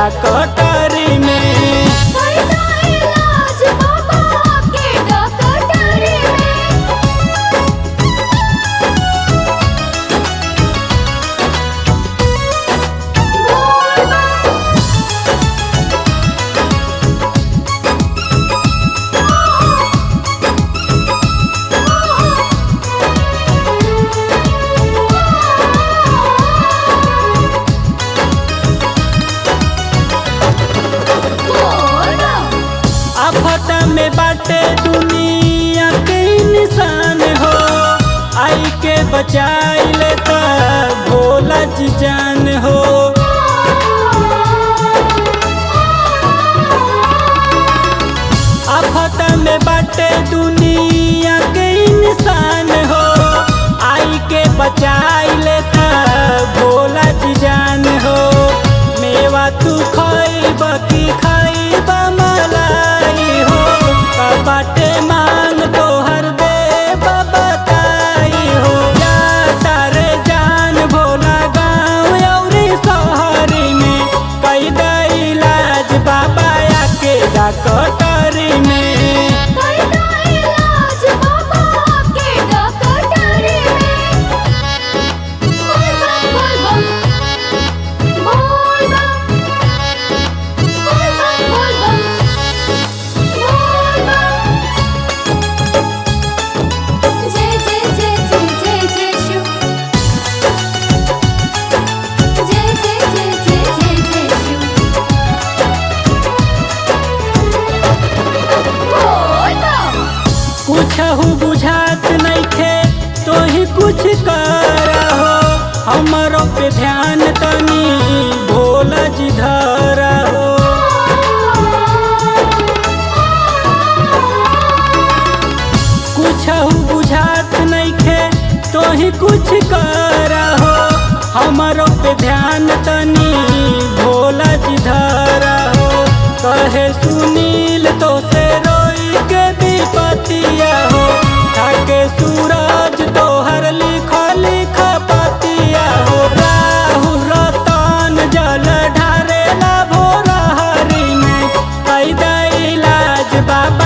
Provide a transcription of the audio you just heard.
डकटरी में। आफत में बाटे दुनिया के इंसान हो, आई के बचाई लेता भोला जी जान हो। आफत में बाटे दुनिया के इंसान हो, आई के बचाई लेता भोला जी जान हो। मेवा तू खाइब की खाइब मलाई हो, बाटे मांग तोहर दे बताई हो। जाता रे जान भोला गाँव अउरी शहरी में, कई दा इलाज बाबा आके डकटरी में। कुछहु बुझात नइखे तो ही कुछ करहो, हमरो पे ध्यान तनी भोला जी धरहो। कुछहु बुझात नइखे तो ही कुछ करहो, हमरो पे ध्यान तनी भोला जी धरहो। कहे सुनील तो से रोई के विपतिया हो, ताके सूरज तोहर लिखा लिखा पतिया हो। राहु रतन जल ढारेला भोर हरी में, कई दा इलाज बाबा